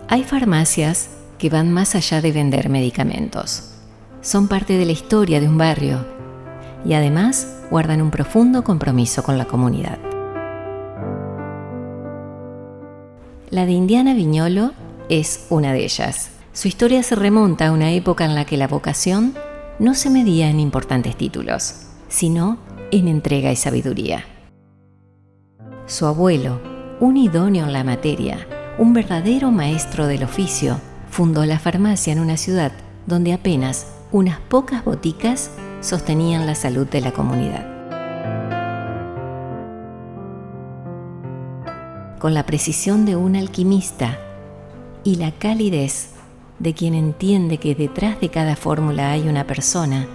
Hay farmacias que van más allá de vender medicamentos. Son parte de la historia de un barrio y además guardan un profundo compromiso con la comunidad. La de Indiana Viñolo es una de ellas. Su historia se remonta a una época en la que la vocación no se medía en importantes títulos, sino en entrega y sabiduría. Su abuelo, un idóneo en la materia, un verdadero maestro del oficio, fundó la farmacia en una ciudad donde apenas unas pocas boticas sostenían la salud de la comunidad. Con la precisión de un alquimista y la calidez de quien entiende que detrás de cada fórmula hay una persona,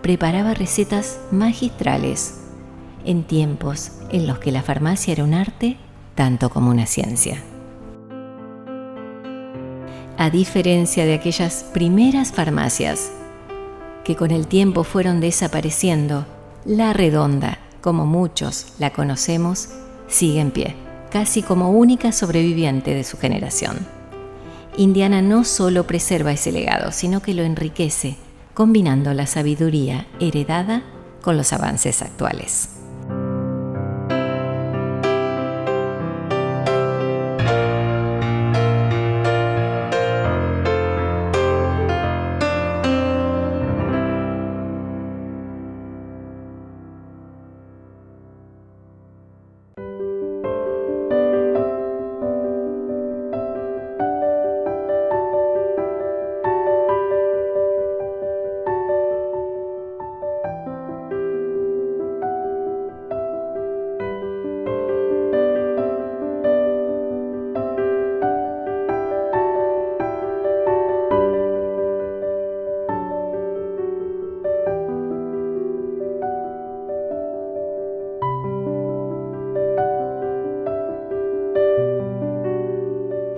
preparaba recetas magistrales en tiempos en los que la farmacia era un arte tanto como una ciencia. A diferencia de aquellas primeras farmacias que con el tiempo fueron desapareciendo, La Redonda, como muchos la conocemos, sigue en pie, casi como única sobreviviente de su generación. Indiana no solo preserva ese legado, sino que lo enriquece, combinando la sabiduría heredada con los avances actuales.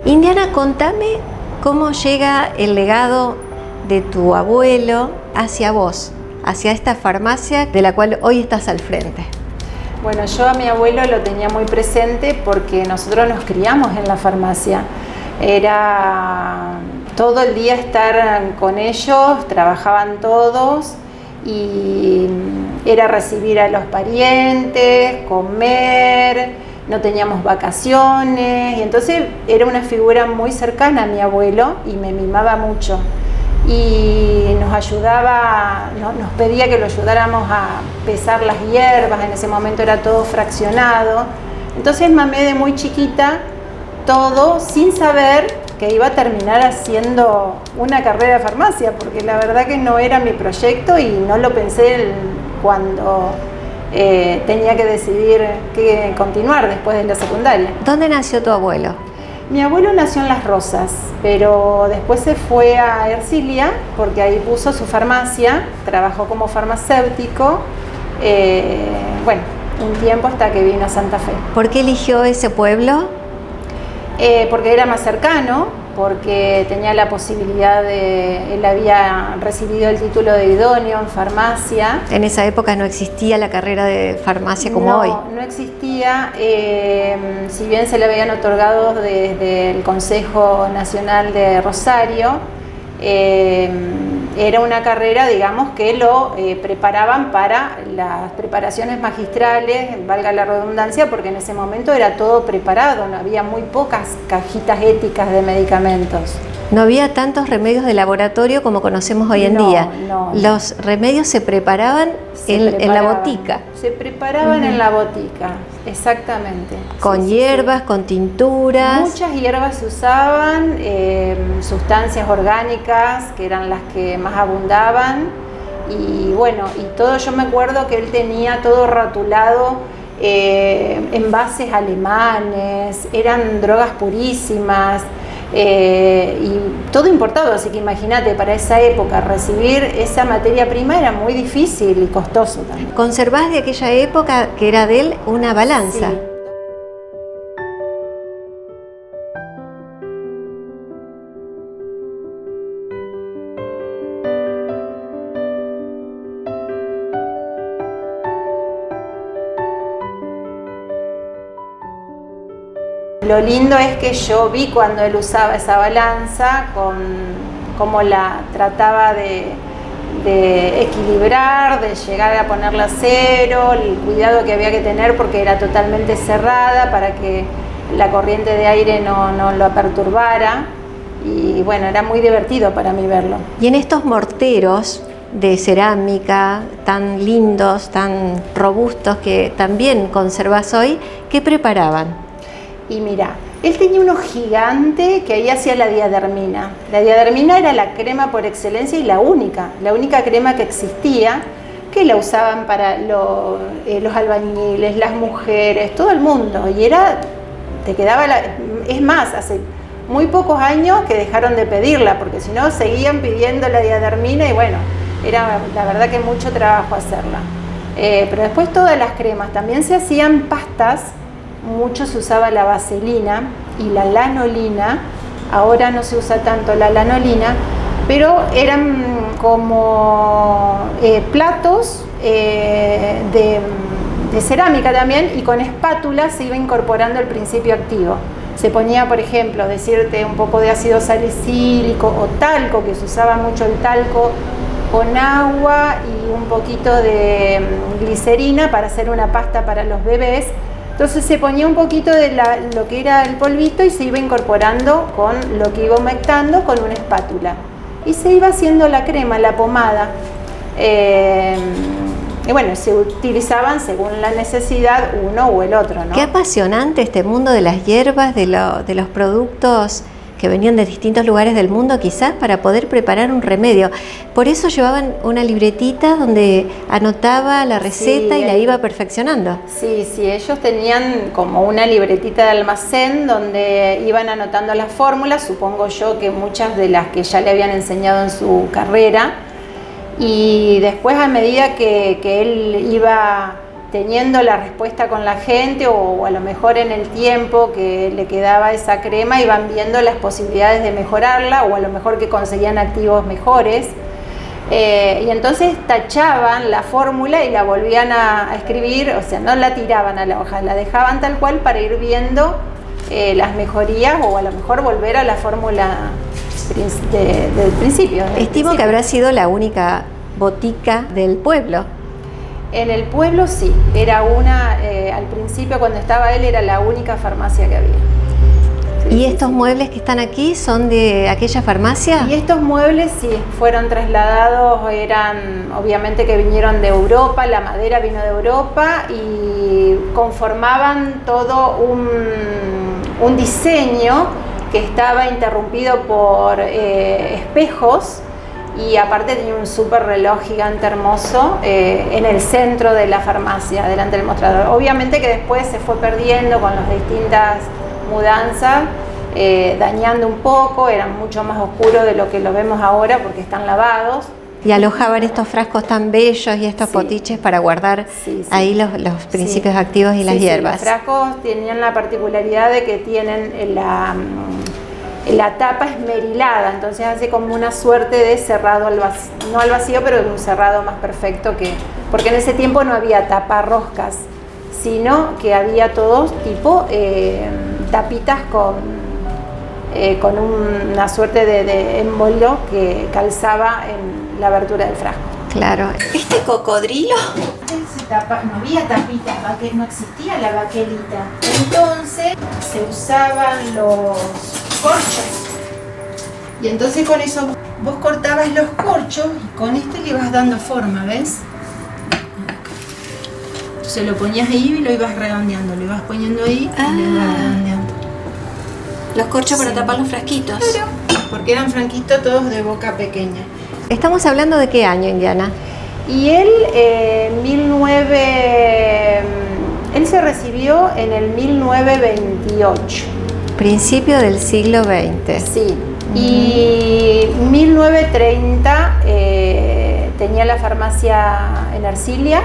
Indiana, contame cómo llega el legado de tu abuelo hacia vos, hacia esta farmacia de la cual hoy estás al frente. Bueno, yo a mi abuelo lo tenía muy presente porque nosotros nos criamos en la farmacia. Era todo el día estar con ellos, trabajaban todos y era recibir a los parientes, comer, no teníamos vacaciones y entonces era una figura muy cercana a mi abuelo y me mimaba mucho y nos ayudaba, nos pedía que lo ayudáramos a pesar las hierbas, en ese momento era todo fraccionado, entonces mamé de muy chiquita todo sin saber que iba a terminar haciendo una carrera de farmacia, porque la verdad que no era mi proyecto y no lo pensé cuando tenía que decidir qué continuar después de la secundaria. ¿Dónde nació tu abuelo? Mi abuelo nació en Las Rosas, pero después se fue a Ercilia porque ahí puso su farmacia, trabajó como farmacéutico, bueno, un tiempo hasta que vino a Santa Fe. ¿Por qué eligió ese pueblo? Porque era más cercano, porque tenía la posibilidad él había recibido el título de idóneo en farmacia. En esa época no existía la carrera de farmacia como hoy. No existía, si bien se le habían otorgado desde el Consejo Nacional de Rosario, era una carrera, digamos, que lo preparaban para las preparaciones magistrales, valga la redundancia, porque en ese momento era todo preparado, no había muy pocas cajitas éticas de medicamentos. No había tantos remedios de laboratorio como conocemos hoy en día. Los remedios se preparaban en la botica. Se preparaban en la botica, exactamente. Con hierbas, con tinturas. Muchas hierbas se usaban, sustancias orgánicas que eran las que más abundaban. Y bueno, y todo, yo me acuerdo que él tenía todo rotulado, envases alemanes, eran drogas purísimas. Y todo importado, así que imagínate, para esa época recibir esa materia prima era muy difícil y costoso también. ¿Conservás de aquella época, que era de él, una balanza? Sí. Lo lindo es que yo vi cuando él usaba esa balanza, cómo la trataba de equilibrar, de llegar a ponerla a cero, el cuidado que había que tener porque era totalmente cerrada para que la corriente de aire no lo perturbara. Y bueno, era muy divertido para mí verlo. Y en estos morteros de cerámica tan lindos, tan robustos que también conservas hoy, ¿qué preparaban? Y mira, él tenía uno gigante que ahí hacía la diadermina. La diadermina era la crema por excelencia y la única crema que existía, que la usaban para los albañiles, las mujeres, todo el mundo. Y te quedaba es más, hace muy pocos años que dejaron de pedirla, porque si no seguían pidiendo la diadermina y bueno, era la verdad que mucho trabajo hacerla. Pero después todas las cremas, también se hacían pastas, mucho se usaba la vaselina y la lanolina, ahora no se usa tanto la lanolina, pero eran como platos de cerámica también, y con espátula se iba incorporando el principio activo. Se ponía, por ejemplo, decirte un poco de ácido salicílico o talco, que se usaba mucho el talco, con agua y un poquito de glicerina para hacer una pasta para los bebés. Entonces se ponía un poquito de lo que era el polvito y se iba incorporando con lo que iba humectando con una espátula. Y se iba haciendo la crema, la pomada. Y bueno, se utilizaban según la necesidad uno o el otro, ¿no? Qué apasionante este mundo de las hierbas, de los productos que venían de distintos lugares del mundo quizás para poder preparar un remedio. Por eso llevaban una libretita donde anotaba la receta y la iba perfeccionando. Sí, ellos tenían como una libretita de almacén donde iban anotando las fórmulas, supongo yo que muchas de las que ya le habían enseñado en su carrera. Y después, a medida que él iba teniendo la respuesta con la gente o a lo mejor en el tiempo que le quedaba esa crema, iban viendo las posibilidades de mejorarla o a lo mejor que conseguían activos mejores. Y entonces tachaban la fórmula y la volvían a escribir, o sea, no la tiraban a la hoja, la dejaban tal cual para ir viendo las mejorías o a lo mejor volver a la fórmula del principio. Estimo que habrá sido la única botica del pueblo. En el pueblo sí, era al principio cuando estaba él era la única farmacia que había. ¿Y estos muebles que están aquí son de aquella farmacia? Y estos muebles sí, fueron trasladados, eran obviamente que vinieron de Europa, la madera vino de Europa y conformaban todo un diseño que estaba interrumpido por espejos y aparte tenía un súper reloj gigante hermoso en el centro de la farmacia, delante del mostrador. Obviamente que después se fue perdiendo con las distintas mudanzas, dañando un poco, eran mucho más oscuros de lo que lo vemos ahora porque están lavados. Y alojaban estos frascos tan bellos y estos potiches para guardar ahí los principios activos y las hierbas. Los frascos tenían la particularidad de que tienen la tapa esmerilada, entonces hace como una suerte de cerrado al vacío, no al vacío, pero de un cerrado más perfecto porque en ese tiempo no había taparroscas, sino que había todos tipo tapitas con una suerte de émbolo que calzaba en la abertura del frasco. Claro. ¿Este cocodrilo? No había tapita, no existía la baquelita. Entonces se usaban los corchos. Y entonces con eso vos cortabas los corchos y con este le ibas dando forma, ¿ves? Entonces lo ponías ahí y lo ibas redondeando, lo ibas poniendo ahí y lo ibas redondeando. Los corchos para tapar los frasquitos. Claro, porque eran franquitos todos de boca pequeña. ¿Estamos hablando de qué año, Indiana? Y él, él se recibió en el 1928. Principio del siglo XX. Sí, y 1930 tenía la farmacia en Ercilia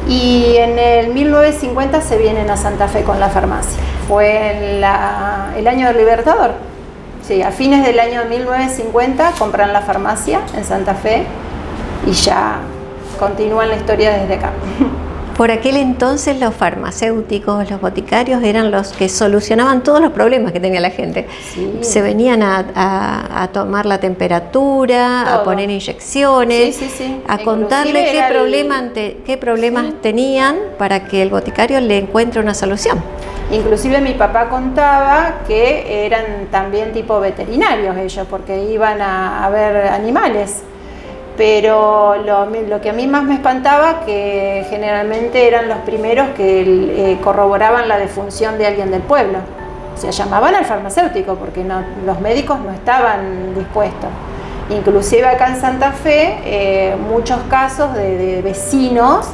y en el 1950 se vienen a Santa Fe con la farmacia. Fue el año del Libertador. Sí, a fines del año 1950 compran la farmacia en Santa Fe y ya continúan la historia desde acá. Por aquel entonces los farmacéuticos, los boticarios eran los que solucionaban todos los problemas que tenía la gente. Sí. Se venían a tomar la temperatura, Todo. a poner inyecciones, a contarle qué problemas tenían para que el boticario le encuentre una solución. Inclusive mi papá contaba que eran también tipo veterinarios ellos, porque iban a ver animales. Pero lo que a mí más me espantaba, que generalmente eran los primeros que corroboraban la defunción de alguien del pueblo. O sea, llamaban al farmacéutico porque los médicos no estaban dispuestos. Inclusive acá en Santa Fe, muchos casos de vecinos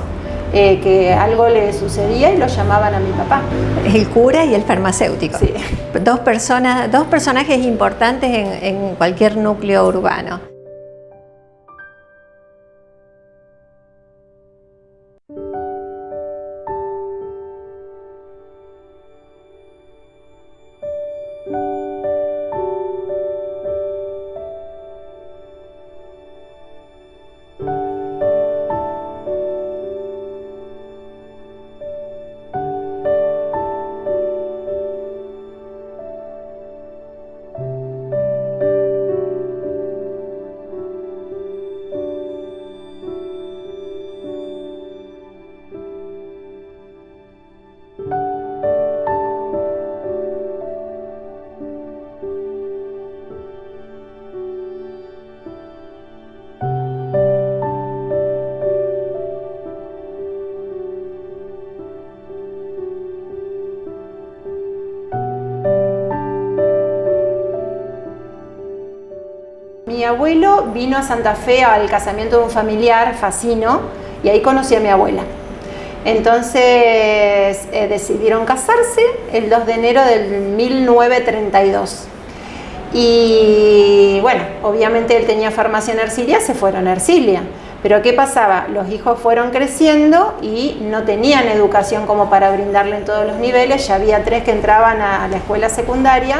que algo le sucedía y lo llamaban a mi papá. El cura y el farmacéutico. Sí. Dos personajes importantes en cualquier núcleo urbano. Mi abuelo vino a Santa Fe al casamiento de un familiar, Facino, y ahí conocí a mi abuela. Entonces decidieron casarse el 2 de enero del 1932. Y bueno, obviamente él tenía farmacia en Ercilia, se fueron a Ercilia. Pero ¿qué pasaba? Los hijos fueron creciendo y no tenían educación como para brindarle en todos los niveles. Ya había 3 que entraban a la escuela secundaria,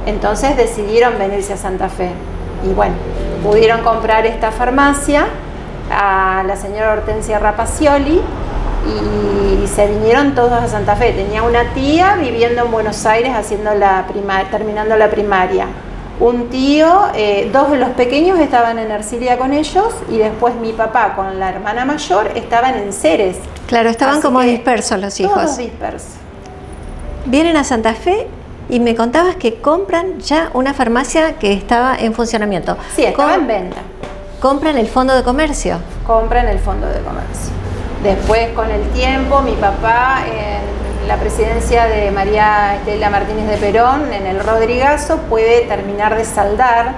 entonces decidieron venirse a Santa Fe. Y bueno, pudieron comprar esta farmacia a la señora Hortensia Rapacioli y se vinieron todos a Santa Fe. Tenía una tía viviendo en Buenos Aires terminando la primaria. Un tío, 2 de los pequeños estaban en Ercilia con ellos y después mi papá con la hermana mayor estaban en Ceres. Claro, estaban Así como que dispersos los hijos. Todos dispersos. Vienen a Santa Fe y me contabas que compran ya una farmacia que estaba en funcionamiento. Sí, estaba en venta. Compran el fondo de comercio. Compran el fondo de comercio. Después, con el tiempo, mi papá, en la presidencia de María Estela Martínez de Perón, en el Rodrigazo, puede terminar de saldar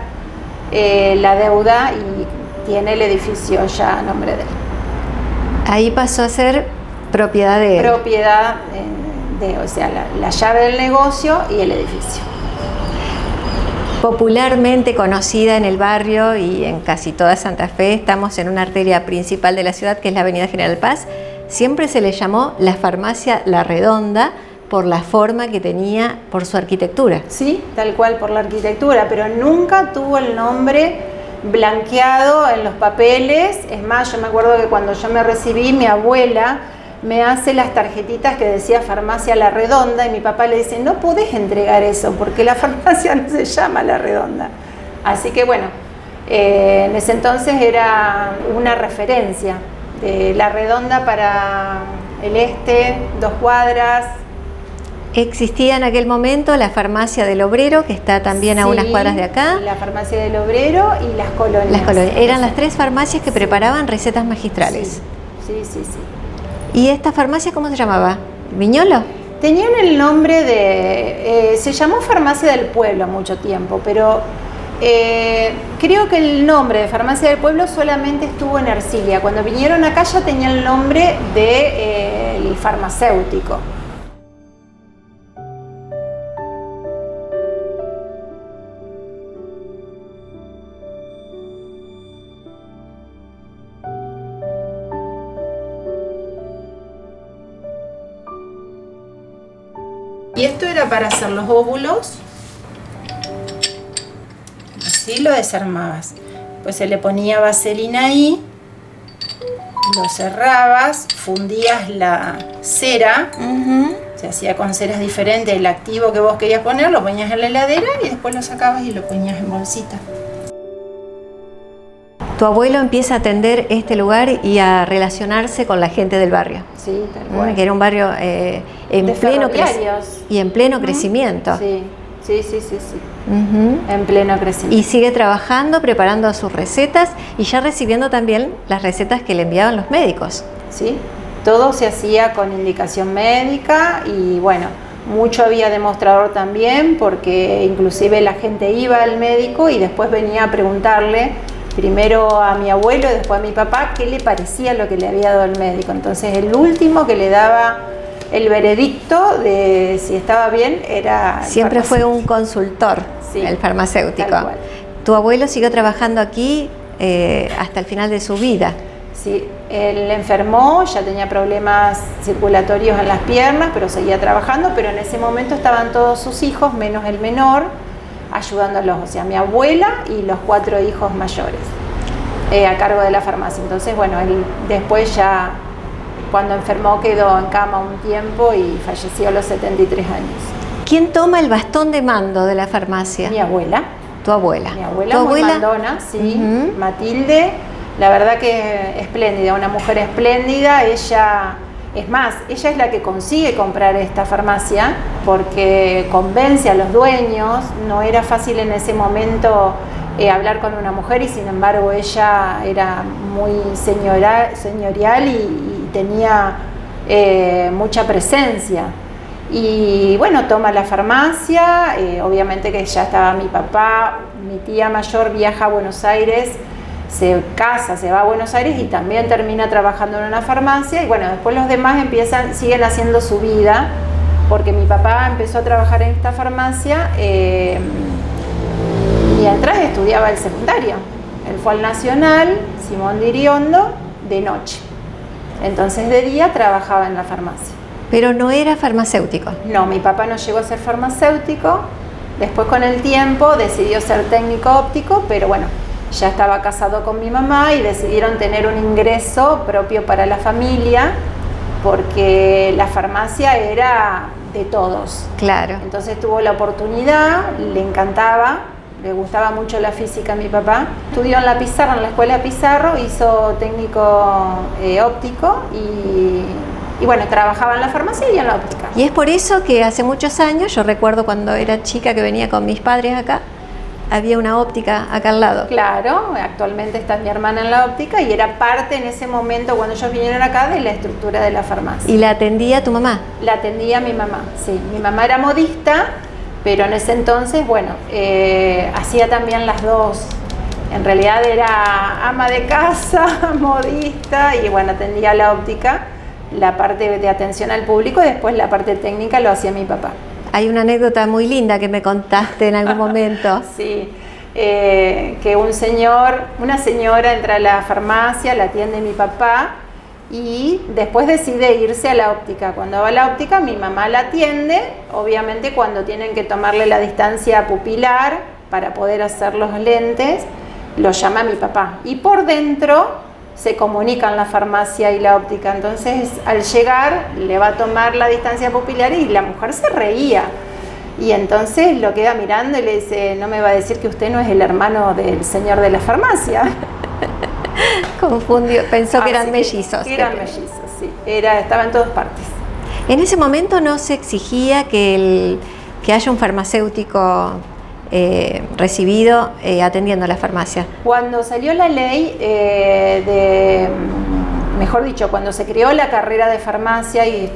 la deuda y tiene el edificio ya a nombre de él. Ahí pasó a ser propiedad de él. Propiedad o sea, la llave del negocio y el edificio. Popularmente conocida en el barrio y en casi toda Santa Fe, estamos en una arteria principal de la ciudad que es la Avenida General Paz. Siempre se le llamó la farmacia La Redonda por la forma que tenía, por su arquitectura. Sí, tal cual, por la arquitectura, pero nunca tuvo el nombre blanqueado en los papeles. Es más, yo me acuerdo que cuando yo me recibí, mi abuela me hace las tarjetitas que decía Farmacia La Redonda y mi papá le dice, no podés entregar eso porque la farmacia no se llama La Redonda. Así que bueno, en ese entonces era una referencia de La Redonda para el este, 2 cuadras. Existía en aquel momento la farmacia del Obrero, que está también a unas cuadras de acá. La farmacia del Obrero y las colonias. Las colonias. Eran las 3 farmacias que preparaban recetas magistrales. Sí. ¿Y esta farmacia cómo se llamaba? ¿Viñolo? Tenían el nombre de... se llamó Farmacia del Pueblo mucho tiempo, pero creo que el nombre de Farmacia del Pueblo solamente estuvo en Ercilia. Cuando vinieron acá ya tenía el nombre del farmacéutico. Y esto era para hacer los óvulos. Así lo desarmabas. Pues se le ponía vaselina ahí. lo cerrabas, fundías la cera, se hacía con ceras diferentes, el activo que vos querías poner, lo ponías en la heladera y después lo sacabas y lo ponías en bolsita. Tu abuelo empieza a atender este lugar y a relacionarse con la gente del barrio. Sí, tal cual. Que era un barrio en pleno crecimiento. Sí. En pleno crecimiento. Y sigue trabajando, preparando sus recetas y ya recibiendo también las recetas que le enviaban los médicos. Sí, todo se hacía con indicación médica y bueno, mucho había demostrador también, porque inclusive la gente iba al médico y después venía a preguntarle primero a mi abuelo y después a mi papá qué le parecía lo que le había dado el médico. Entonces el último que le daba el veredicto de si estaba bien era... Siempre fue un consultor, sí, el farmacéutico. Tal cual. ¿Tu abuelo siguió trabajando aquí hasta el final de su vida? Sí, él enfermó, ya tenía problemas circulatorios en las piernas, pero seguía trabajando, pero en ese momento estaban todos sus hijos, menos el menor, ayudándolos, o sea, mi abuela y los 4 hijos mayores, a cargo de la farmacia. Entonces, bueno, él después ya, cuando enfermó, quedó en cama un tiempo y falleció a los 73 años. ¿Quién toma el bastón de mando de la farmacia? Mi abuela. ¿Tu abuela? Mi abuela, muy mandona, sí, Matilde, la verdad que espléndida, una mujer espléndida. Ella, es más, ella es la que consigue comprar esta farmacia porque convence a los dueños. No era fácil en ese momento hablar con una mujer y sin embargo ella era muy señorial y tenía mucha presencia. Y bueno, toma la farmacia, obviamente que ya estaba mi papá, mi tía mayor viaja a Buenos Aires, se casa, se va a Buenos Aires y también termina trabajando en una farmacia. Y bueno, después los demás siguen haciendo su vida, porque mi papá empezó a trabajar en esta farmacia mientras estudiaba el secundario. Él fue al Nacional, Simón de Iriondo, de noche. Entonces de día trabajaba en la farmacia. Pero no era farmacéutico. No, mi papá no llegó a ser farmacéutico. Después con el tiempo decidió ser técnico óptico, pero bueno, ya estaba casado con mi mamá y decidieron tener un ingreso propio para la familia, porque la farmacia era de todos. Claro. Entonces tuvo la oportunidad, le encantaba, le gustaba mucho la física a mi papá. Estudió en la Pizarro, en la escuela Pizarro, hizo técnico óptico y bueno, trabajaba en la farmacia y en la óptica. Y es por eso que hace muchos años, yo recuerdo cuando era chica que venía con mis padres acá, había una óptica acá al lado. Claro, actualmente está mi hermana en la óptica y era parte en ese momento, cuando ellos vinieron acá, de la estructura de la farmacia. ¿Y la atendía tu mamá? La atendía mi mamá, sí. Mi mamá era modista, pero en ese entonces, bueno, hacía también las dos. En realidad era ama de casa, modista y bueno, atendía la óptica, la parte de atención al público, y después la parte técnica lo hacía mi papá. Hay una anécdota muy linda que me contaste en algún momento. Sí, que una señora entra a la farmacia, la atiende mi papá y después decide irse a la óptica. Cuando va a la óptica, mi mamá la atiende, obviamente cuando tienen que tomarle la distancia pupilar para poder hacer los lentes, lo llama mi papá. Y por dentro se comunican la farmacia y la óptica. Entonces al llegar le va a tomar la distancia pupilar y la mujer se reía. Y entonces lo queda mirando y le dice, no me va a decir que usted no es el hermano del señor de la farmacia. Confundió, pensó que eran mellizos. Eran mellizos, sí. Estaba en todas partes. En ese momento no se exigía que haya un farmacéutico recibido atendiendo a la farmacia. Cuando salió la ley mejor dicho, cuando se creó la carrera de farmacia y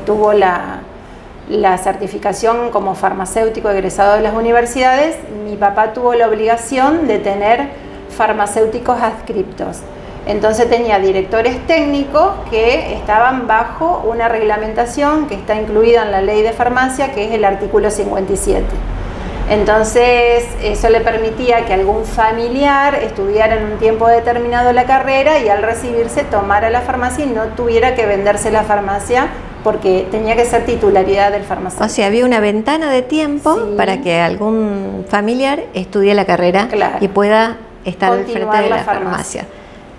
tuvo la certificación como farmacéutico egresado de las universidades, mi papá tuvo la obligación de tener farmacéuticos adscriptos. Entonces tenía directores técnicos que estaban bajo una reglamentación que está incluida en la ley de farmacia, que es el artículo 57. Entonces eso le permitía que algún familiar estudiara en un tiempo determinado la carrera y al recibirse tomara la farmacia y no tuviera que venderse la farmacia, porque tenía que ser titularidad del farmacéutico. O sea, había una ventana de tiempo, sí, para que algún familiar estudie la carrera, claro, y pueda estar al frente de la farmacia.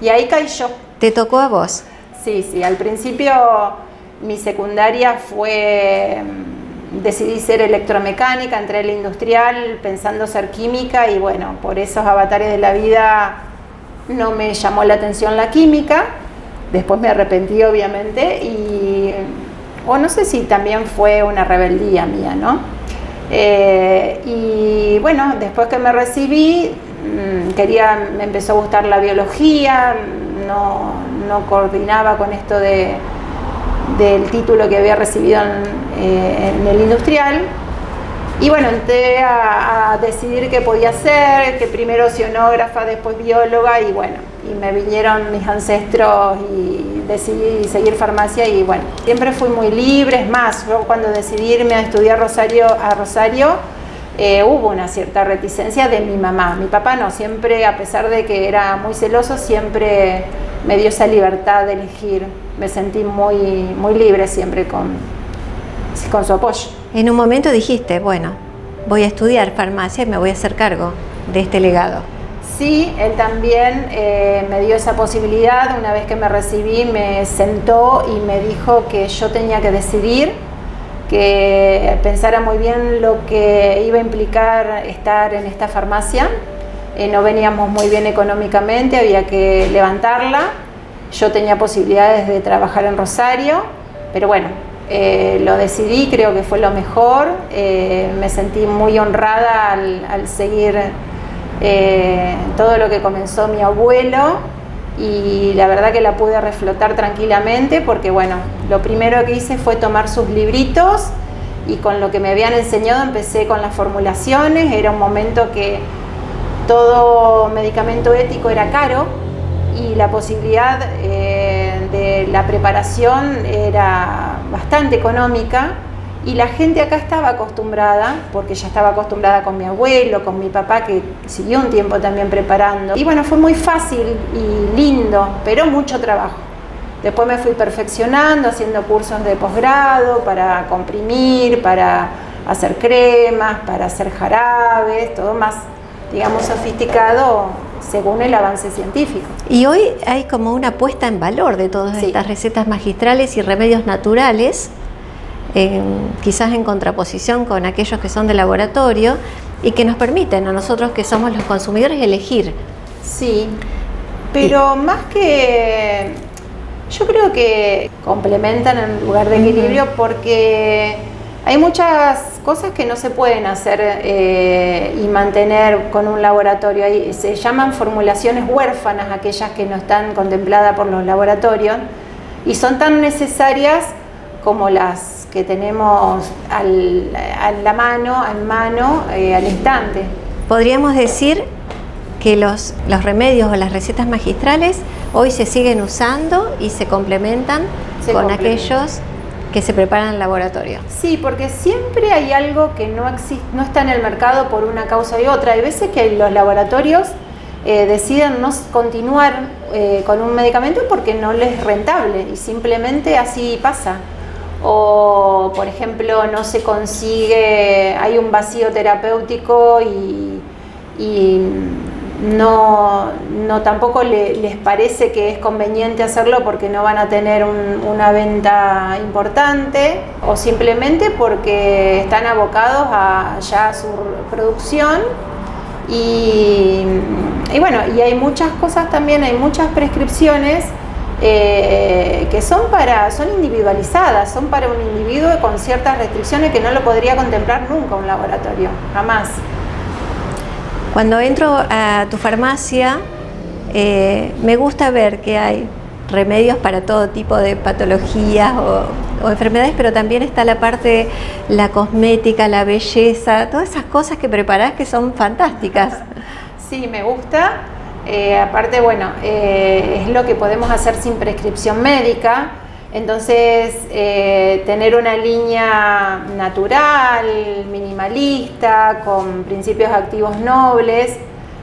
Y ahí caí yo. ¿Te tocó a vos? Sí, al principio mi secundaria fue, decidí ser electromecánica, entré en la industrial pensando ser química y bueno, por esos avatares de la vida no me llamó la atención la química, después me arrepentí obviamente o no sé si también fue una rebeldía mía, ¿no? Y bueno, después que me recibí, me empezó a gustar la biología, no coordinaba con esto del título que había recibido en el industrial. Y bueno, entré a decidir qué podía hacer, que primero oceanógrafa, después bióloga, y bueno, y me vinieron mis ancestros y decidí seguir farmacia y bueno, siempre fui muy libre. Es más, yo cuando decidí irme a estudiar a Rosario, hubo una cierta reticencia de mi mamá. Mi papá no, siempre, a pesar de que era muy celoso, siempre me dio esa libertad de elegir. Me sentí muy libre siempre con su apoyo. En un momento dijiste, bueno, voy a estudiar farmacia y me voy a hacer cargo de este legado. Sí, él también me dio esa posibilidad. Una vez que me recibí, me sentó y me dijo que yo tenía que decidir, que pensara muy bien lo que iba a implicar estar en esta farmacia. No veníamos muy bien económicamente, había que levantarla. Yo tenía posibilidades de trabajar en Rosario, pero bueno, lo decidí, creo que fue lo mejor. Me sentí muy honrada al seguir todo lo que comenzó mi abuelo y la verdad que la pude reflotar tranquilamente porque bueno, lo primero que hice fue tomar sus libritos y con lo que me habían enseñado empecé con las formulaciones. Era un momento que todo medicamento ético era caro y la posibilidad de la preparación era bastante económica y la gente acá estaba acostumbrada, porque ya estaba acostumbrada con mi abuelo, con mi papá que siguió un tiempo también preparando. Y bueno, fue muy fácil y lindo, pero mucho trabajo. Después me fui perfeccionando, haciendo cursos de posgrado para comprimir, para hacer cremas, para hacer jarabes, todo más, digamos, sofisticado según el avance científico. Y hoy hay como una puesta en valor de todas estas recetas magistrales y remedios naturales, quizás en contraposición con aquellos que son de laboratorio y que nos permiten a nosotros que somos los consumidores elegir. Sí, pero más que... yo creo que complementan en lugar de equilibrio porque hay muchas cosas que no se pueden hacer y mantener con un laboratorio. Se llaman formulaciones huérfanas, aquellas que no están contempladas por los laboratorios y son tan necesarias como las que tenemos en mano, al instante. Podríamos decir que los remedios o las recetas magistrales hoy se siguen usando y se complementan con aquellos que se preparan en el laboratorio. Sí, porque siempre hay algo que no está en el mercado por una causa y otra. Hay veces que los laboratorios deciden no continuar con un medicamento porque no les es rentable y simplemente así pasa. O, por ejemplo, no se consigue, hay un vacío terapéutico y no tampoco les parece que es conveniente hacerlo porque no van a tener una venta importante o simplemente porque están abocados a ya su producción y bueno, y hay muchas cosas también, hay muchas prescripciones que son individualizadas, son para un individuo con ciertas restricciones que no lo podría contemplar nunca un laboratorio, jamás. Cuando entro a tu farmacia, me gusta ver que hay remedios para todo tipo de patologías o enfermedades, pero también está la parte, la cosmética, la belleza, todas esas cosas que preparás que son fantásticas. Sí, me gusta. Aparte, bueno, es lo que podemos hacer sin prescripción médica. Entonces, tener una línea natural, minimalista, con principios activos nobles,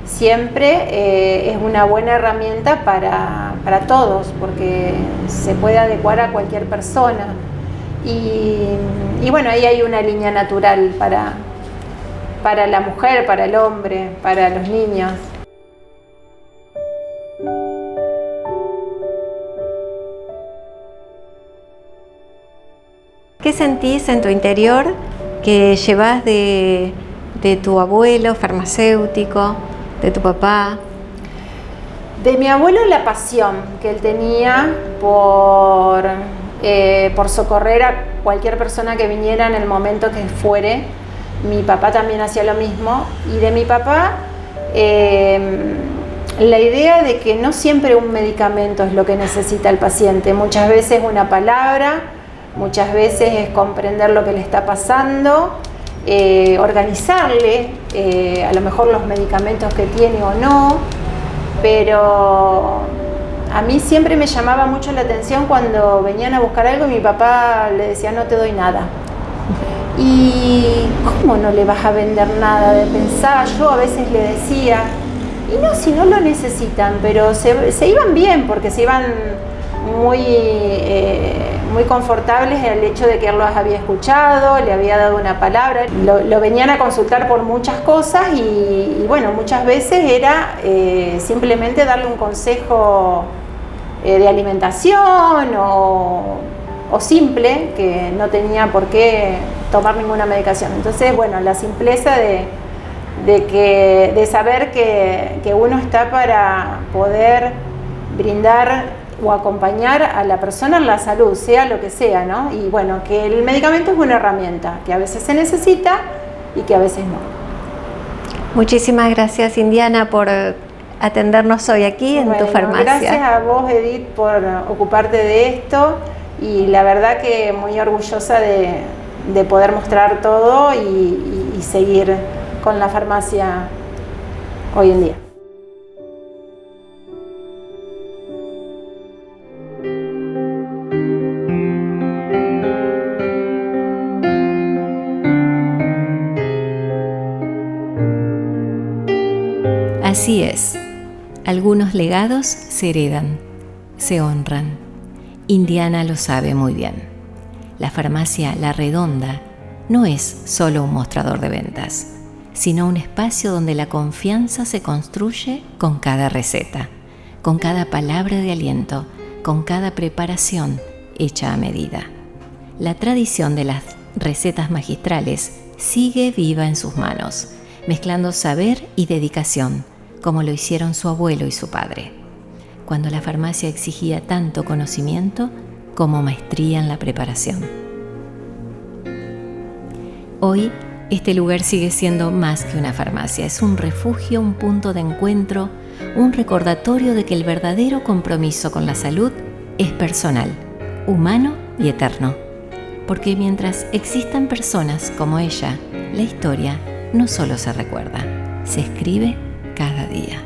siempre es una buena herramienta para todos, porque se puede adecuar a cualquier persona. Y bueno, ahí hay una línea natural para la mujer, para el hombre, para los niños. ¿Qué sentís en tu interior que llevas de tu abuelo farmacéutico, de tu papá? De mi abuelo, la pasión que él tenía por socorrer a cualquier persona que viniera en el momento que fuere. Mi papá también hacía lo mismo. Y de mi papá, la idea de que no siempre un medicamento es lo que necesita el paciente. Muchas veces una palabra, muchas veces es comprender lo que le está pasando, organizarle a lo mejor los medicamentos que tiene o no. Pero a mí siempre me llamaba mucho la atención cuando venían a buscar algo y mi papá le decía: no te doy nada. ¿Y cómo no le vas a vender nada? Pensaba yo, a veces le decía, y no, si no lo necesitan, pero se iban bien, porque se iban muy confortables en el hecho de que él los había escuchado, le había dado una palabra, lo venían a consultar por muchas cosas y bueno, muchas veces era simplemente darle un consejo de alimentación o simple, que no tenía por qué tomar ninguna medicación. Entonces, bueno, la simpleza de saber que uno está para poder brindar o acompañar a la persona en la salud, sea lo que sea, ¿no? Y bueno, que el medicamento es una herramienta que a veces se necesita y que a veces no. Muchísimas gracias, Indiana, por atendernos hoy aquí en tu farmacia. Gracias a vos, Edith, por ocuparte de esto, y la verdad que muy orgullosa de poder mostrar todo y seguir con la farmacia hoy en día. Así es, algunos legados se heredan, se honran. Indiana lo sabe muy bien. La farmacia La Redonda no es solo un mostrador de ventas, sino un espacio donde la confianza se construye con cada receta, con cada palabra de aliento, con cada preparación hecha a medida. La tradición de las recetas magistrales sigue viva en sus manos, mezclando saber y dedicación, como lo hicieron su abuelo y su padre, cuando la farmacia exigía tanto conocimiento como maestría en la preparación. Hoy, este lugar sigue siendo más que una farmacia, es un refugio, un punto de encuentro, un recordatorio de que el verdadero compromiso con la salud es personal, humano y eterno. Porque mientras existan personas como ella, la historia no solo se recuerda, se escribe cada día.